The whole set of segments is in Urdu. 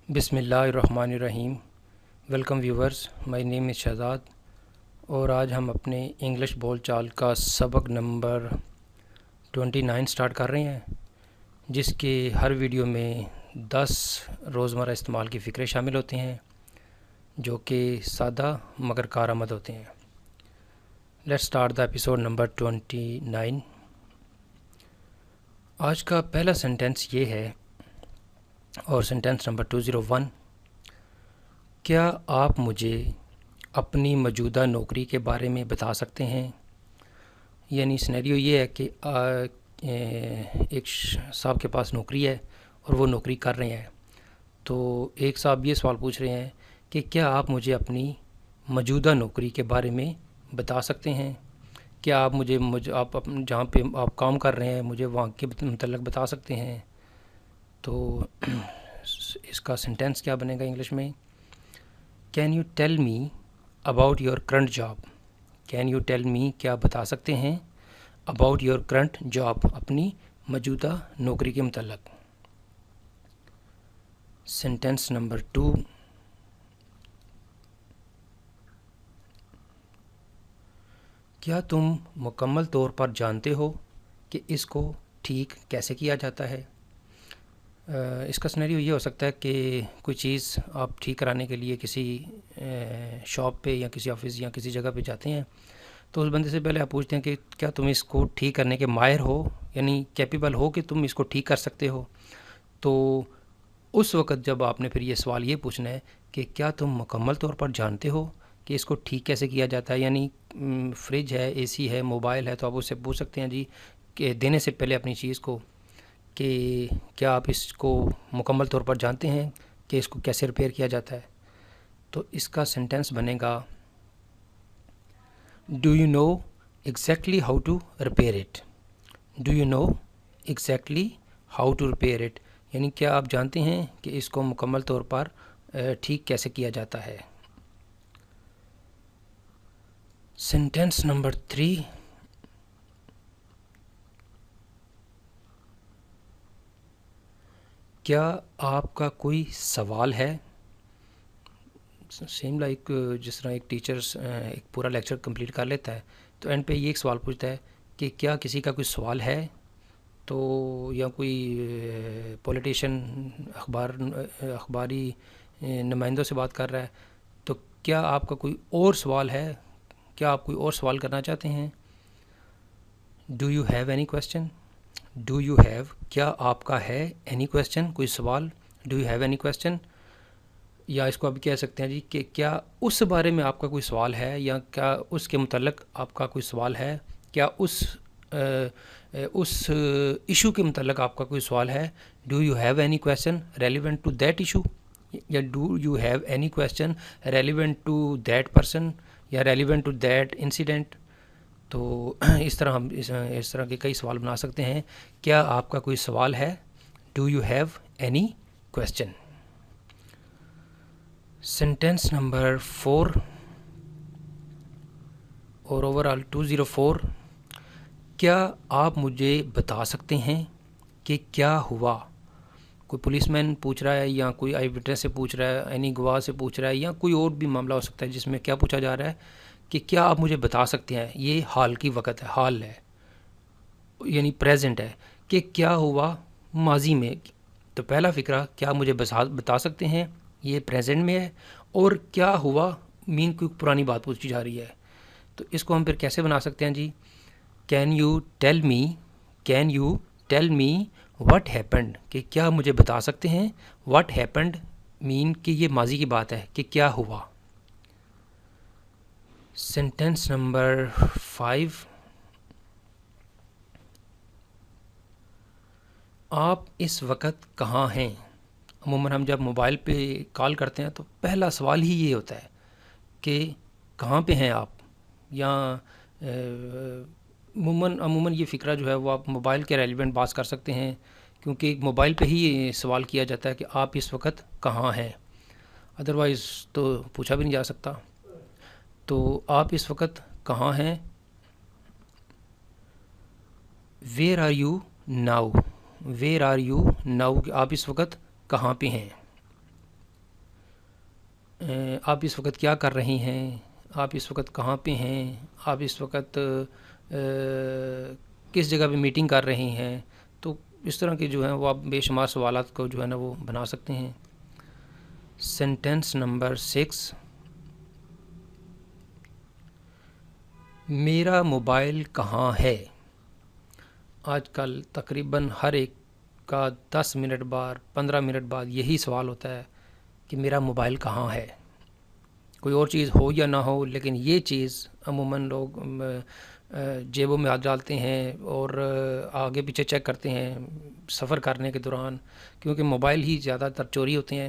بسم اللہ الرحمن الرحیم۔ ویلکم ویورز، مائی نیم از شہزاد، اور آج ہم اپنے انگلش بول چال کا سبق نمبر 29 سٹارٹ کر رہے ہیں، جس کے ہر ویڈیو میں 10 روزمرہ استعمال کی فقرے شامل ہوتے ہیں جو کہ سادہ مگر کارآمد ہوتے ہیں۔ Let's start the episode number 29۔ آج کا پہلا سینٹنس یہ ہے، اور سینٹنس نمبر 201، کیا آپ مجھے اپنی موجودہ نوکری کے بارے میں بتا سکتے ہیں؟ یعنی سینیریو یہ ہے کہ ایک صاحب کے پاس نوکری ہے اور وہ نوکری کر رہے ہیں، تو ایک صاحب یہ سوال پوچھ رہے ہیں کہ کیا آپ مجھے اپنی موجودہ نوکری کے بارے میں بتا سکتے ہیں؟ کیا آپ مجھے آپ جہاں پہ آپ کام کر رہے ہیں مجھے وہاں کے متعلق بتا سکتے ہیں؟ تو اس کا سینٹینس کیا بنے گا انگلش میں؟ Can you tell me about your current job? Can you tell می، کیا بتا سکتے ہیں، اباؤٹ یور کرنٹ جاب، اپنی موجودہ نوکری کے متعلق۔ سینٹینس نمبر 2، کیا تم مکمل طور پر جانتے ہو کہ اس کو ٹھیک کیسے کیا جاتا ہے؟ اس کا سینیریو یہ ہو سکتا ہے کہ کوئی چیز آپ ٹھیک کرانے کے لیے کسی شاپ پہ یا کسی آفس یا کسی جگہ پہ جاتے ہیں، تو اس بندے سے پہلے آپ پوچھتے ہیں کہ کیا تم اس کو ٹھیک کرنے کے ماہر ہو، یعنی کیپیبل ہو کہ تم اس کو ٹھیک کر سکتے ہو؟ تو اس وقت جب آپ نے پھر یہ سوال یہ پوچھنا ہے کہ کیا تم مکمل طور پر جانتے ہو کہ اس کو ٹھیک کیسے کیا جاتا ہے، یعنی فریج ہے، اے سی ہے، موبائل ہے، تو آپ اس سے پوچھ سکتے ہیں جی کہ دینے سے پہلے اپنی چیز کو کہ کیا آپ اس کو مکمل طور پر جانتے ہیں کہ اس کو کیسے ریپیئر کیا جاتا ہے؟ تو اس کا سینٹینس بنے گا، do you know exactly how to repair it? Do you know exactly how to repair it, یعنی کیا آپ جانتے ہیں کہ اس کو مکمل طور پر ٹھیک کیسے کیا جاتا ہے؟ سینٹینس نمبر 3، کیا آپ کا کوئی سوال ہے؟ سیم لائک جس طرح ایک ٹیچرس ایک پورا لیکچر کمپلیٹ کر لیتا ہے تو اینڈ پہ یہ ایک سوال پوچھتا ہے کہ کیا کسی کا کوئی سوال ہے؟ تو یا کوئی پولیٹیشین اخباری نمائندوں سے بات کر رہا ہے، تو کیا آپ کا کوئی اور سوال ہے؟ کیا آپ کوئی اور سوال کرنا چاہتے ہیں؟ Do you have any question? Do you have, کیا آپ کا ہے اینی کویسچن، کوئی سوال؟ Do you have any question? یا اس کو ابھی کہہ سکتے ہیں جی کہ کیا اس بارے میں آپ کا کوئی سوال ہے، یا کیا اس کے متعلق آپ کا کوئی سوال ہے، کیا اس ایشو کے متعلق آپ کا کوئی سوال ہے؟ Do you have any question relevant to that issue, یا do you have any question relevant to that person یا ریلیونٹ ٹو دیٹ انسیڈنٹ؟ تو اس طرح ہم اس طرح کے کئی سوال بنا سکتے ہیں۔ کیا آپ کا کوئی سوال ہے؟ Do you have any question? Sentence number 4 اور اوور آل 204، کیا آپ مجھے بتا سکتے ہیں کہ کیا ہوا؟ کوئی پولیس مین پوچھ رہا ہے، یا کوئی آئی وٹنس سے پوچھ رہا ہے، اینی گواہ سے پوچھ رہا ہے، یا کوئی اور بھی معاملہ ہو سکتا ہے جس میں کیا پوچھا جا رہا ہے کہ کیا آپ مجھے بتا سکتے ہیں؟ یہ حال کی وقت ہے، حال ہے، یعنی پریزنٹ ہے کہ کیا ہوا ماضی میں۔ تو پہلا فقرہ کیا مجھے بتا سکتے ہیں، یہ پریزنٹ میں ہے، اور کیا ہوا مین کوئی پرانی بات پوچھی جا رہی ہے۔ تو اس کو ہم پھر کیسے بنا سکتے ہیں جی؟ Can you tell me, can you tell me what happened, کہ کیا مجھے بتا سکتے ہیں واٹ ہیپنڈ، مین کہ یہ ماضی کی بات ہے کہ کیا ہوا۔ سینٹینس نمبر 5، آپ اس وقت کہاں ہیں؟ عموماً ہم جب موبائل پہ کال کرتے ہیں تو پہلا سوال ہی یہ ہوتا ہے کہ کہاں پہ ہیں آپ، یا عموماً یہ فقرہ جو ہے وہ آپ موبائل کے ریلیونٹ بات کر سکتے ہیں، کیونکہ موبائل پہ ہی یہ سوال کیا جاتا ہے کہ آپ اس وقت کہاں ہیں، ادروائز تو پوچھا بھی نہیں جا سکتا۔ تو آپ اس وقت کہاں ہیں؟ Where are you now, where are you now, آپ اس وقت کہاں پہ ہیں۔ آپ اس وقت کیا کر رہی ہیں، آپ اس وقت کہاں پہ ہیں، آپ اس وقت کس جگہ پہ میٹنگ کر رہی ہیں. تو اس طرح کے جو ہیں وہ آپ بے شمار سوالات کو جو ہے نا وہ بنا سکتے ہیں. سینٹینس نمبر 6، میرا موبائل کہاں ہے. آج کل تقریباً ہر ایک کا 10 منٹ بعد 15 منٹ بعد یہی سوال ہوتا ہے کہ میرا موبائل کہاں ہے. کوئی اور چیز ہو یا نہ ہو، لیکن یہ چیز عموماً لوگ جیبوں میں ہاتھ ڈالتے ہیں اور آگے پیچھے چیک کرتے ہیں سفر کرنے کے دوران، کیونکہ موبائل ہی زیادہ تر چوری ہوتے ہیں.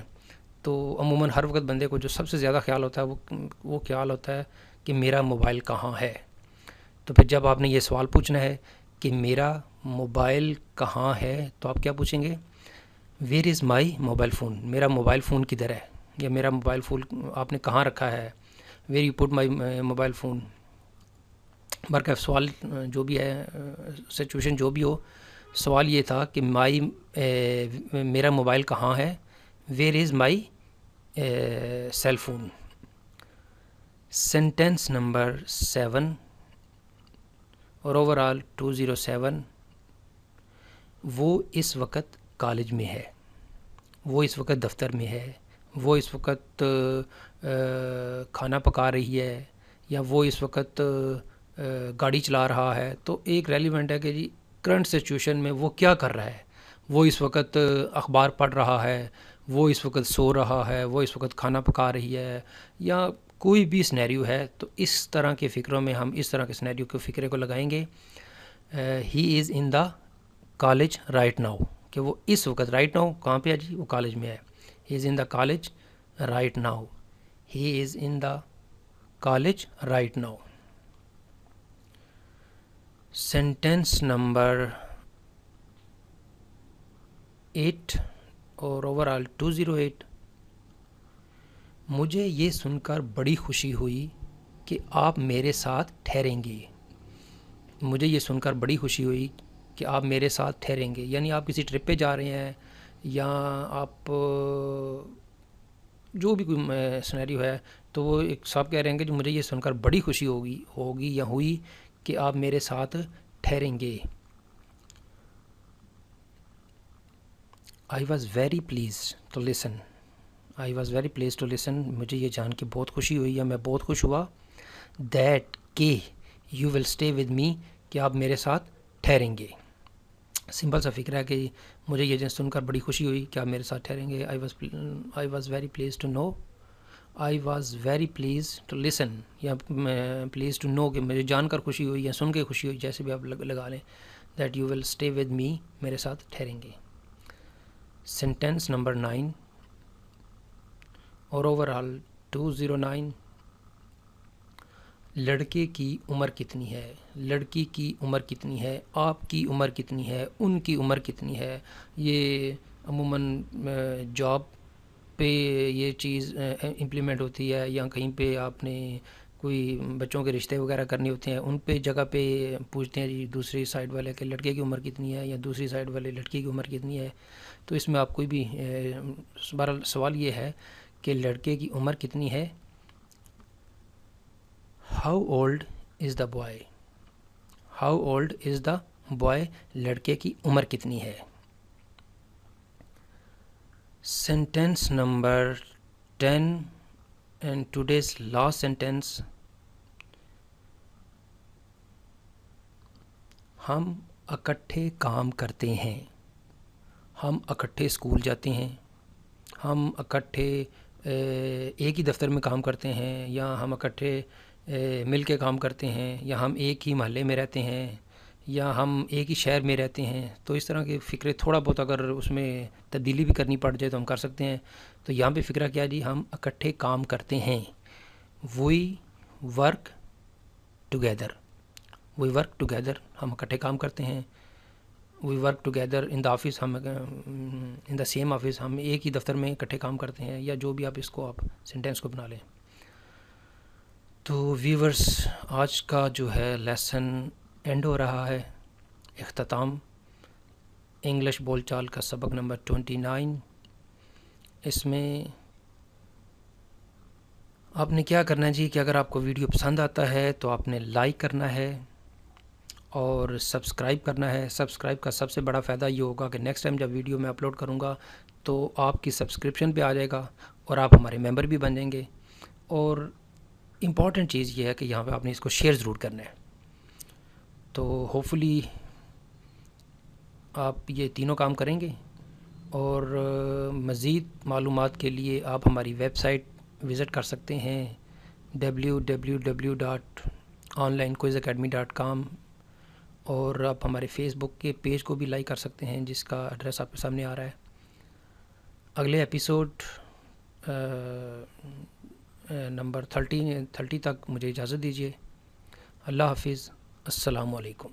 تو عموماً ہر وقت بندے کو جو سب سے زیادہ خیال ہوتا ہے وہ خیال ہوتا ہے کہ میرا موبائل کہاں ہے. تو پھر جب آپ نے یہ سوال پوچھنا ہے کہ میرا موبائل کہاں ہے، تو آپ کیا پوچھیں گے؟ Where is my mobile phone. میرا موبائل فون کدھر ہے، یا میرا موبائل فون آپ نے کہاں رکھا ہے. Where you put my mobile phone. برکہ سوال جو بھی ہے، سچویشن جو بھی ہو، سوال یہ تھا کہ میرا موبائل کہاں ہے. Where is my cell phone. Sentence number 7 اور اوور آل 207، وہ اس وقت کالج میں ہے، وہ اس وقت دفتر میں ہے، وہ اس وقت کھانا پکا رہی ہے، یا وہ اس وقت گاڑی چلا رہا ہے. تو ایک ریلیونٹ ہے کہ جی کرنٹ سچویشن میں وہ کیا کر رہا ہے. وہ اس وقت اخبار پڑھ رہا ہے، وہ اس وقت سو رہا ہے، وہ اس وقت کھانا پکا رہی ہے، یا کوئی بھی سنیریو ہے. تو اس طرح کے فکروں میں ہم اس طرح کے سنیریو کے فکرے کو لگائیں گے. ہی is in the college right now, کہ وہ اس وقت رائٹ ناؤ کہاں پہ ہے جی؟ وہ کالج میں ہے. He is in the college right now. He is in the college right now. Sentence number 8 اور اوور آل 208، مجھے یہ سن کر بڑی خوشی ہوئی کہ آپ میرے ساتھ ٹھہریں گے. مجھے یہ سن کر بڑی خوشی ہوئی کہ آپ میرے ساتھ ٹھہریں گے، یعنی آپ کسی ٹرپ پہ جا رہے ہیں، یا آپ جو بھی کوئی سنیریو ہے، تو وہ ایک صاحب کہہ رہے ہیں کہ جو مجھے یہ سن کر بڑی خوشی ہوگی یا ہوئی کہ آپ میرے ساتھ ٹھہریں گے. I was very pleased to listen. I was very pleased to listen. مجھے یہ جان کے بہت خوشی ہوئی، یا میں بہت خوش ہوا. That کہ you will stay with me، کہ آپ میرے ساتھ ٹھہریں گے. سمپل سا فکر ہے کہ مجھے یہ سن کر بڑی خوشی ہوئی کہ آپ میرے ساتھ ٹھہریں گے. I was very pleased to know. I was very pleased to listen، یا pleased to know کہ مجھے جان کر خوشی ہوئی یا سن کے خوشی ہوئی، جیسے بھی آپ لگا لیں. That you will stay with me، میرے ساتھ ٹھہریں گے. سینٹینس نمبر 9 اور اوور آل 209، لڑکے کی عمر کتنی ہے، لڑکی کی عمر کتنی ہے، آپ کی عمر کتنی ہے، ان کی عمر کتنی ہے. یہ عموماً جاب پہ یہ چیز امپلیمنٹ ہوتی ہے، یا کہیں پہ آپ نے کوئی بچوں کے رشتے وغیرہ کرنے ہوتے ہیں، ان پہ جگہ پہ پوچھتے ہیں جی دوسری سائڈ والے کہ لڑکے کی عمر کتنی ہے، یا دوسری سائڈ والے لڑکی کی عمر کتنی ہے. تو اس میں آپ کوئی بھی بہرحال سوال یہ ہے کہ لڑکے کی عمر کتنی ہے. How old is the boy, how old is the boy, لڑکے کی عمر کتنی ہے. Sentence number 10 and today's last sentence, ہم اکٹھے کام کرتے ہیں. ہم اکٹھے اسکول جاتے ہیں، ہم اکٹھے ایک ہی دفتر میں کام کرتے ہیں، یا ہم اکٹھے مل کے کام کرتے ہیں، یا ہم ایک ہی محلے میں رہتے ہیں، یا ہم ایک ہی شہر میں رہتے ہیں. تو اس طرح کے فکرے تھوڑا بہت اگر اس میں تبدیلی بھی کرنی پڑ جائے تو ہم کر سکتے ہیں. تو یہاں پہ فکرہ کیا جی؟ ہم اکٹھے کام کرتے ہیں. We work together, we work together, ہم اکٹھے کام کرتے ہیں. We work together in the office, ہم ان دا سیم آفس، ہم ایک ہی دفتر میں اکٹھے کام کرتے ہیں، یا جو بھی آپ اس کو آپ سینٹینس کو بنا لیں. تو ویورز، آج کا جو ہے لیسن اینڈ ہو رہا ہے، اختتام. انگلش بول چال کا سبق نمبر 29. اس میں آپ نے کیا کرنا ہے جی کہ اگر آپ کو ویڈیو پسند آتا ہے تو آپ نے لائک کرنا ہے اور سبسکرائب کرنا ہے۔ سبسکرائب کا سب سے بڑا فائدہ یہ ہوگا کہ نیکسٹ ٹائم جب ویڈیو میں اپلوڈ کروں گا تو آپ کی سبسکرپشن پہ آ جائے گا اور آپ ہمارے ممبر بھی بن جائیں گے۔ اور امپورٹنٹ چیز یہ ہے کہ یہاں پہ آپ نے اس کو شیئر ضرور کرنا ہے۔ تو ہوپفلی آپ یہ تینوں کام کریں گے، اور مزید معلومات کے لیے آپ ہماری ویب سائٹ وزٹ کر سکتے ہیں www.onlinequizacademy.com، اور آپ ہمارے فیس بک کے پیج کو بھی لائک کر سکتے ہیں جس کا ایڈریس آپ کے سامنے آ رہا ہے۔ اگلے ایپیسوڈ نمبر 30 تک مجھے اجازت دیجیے۔ اللہ حافظ، السلام علیکم۔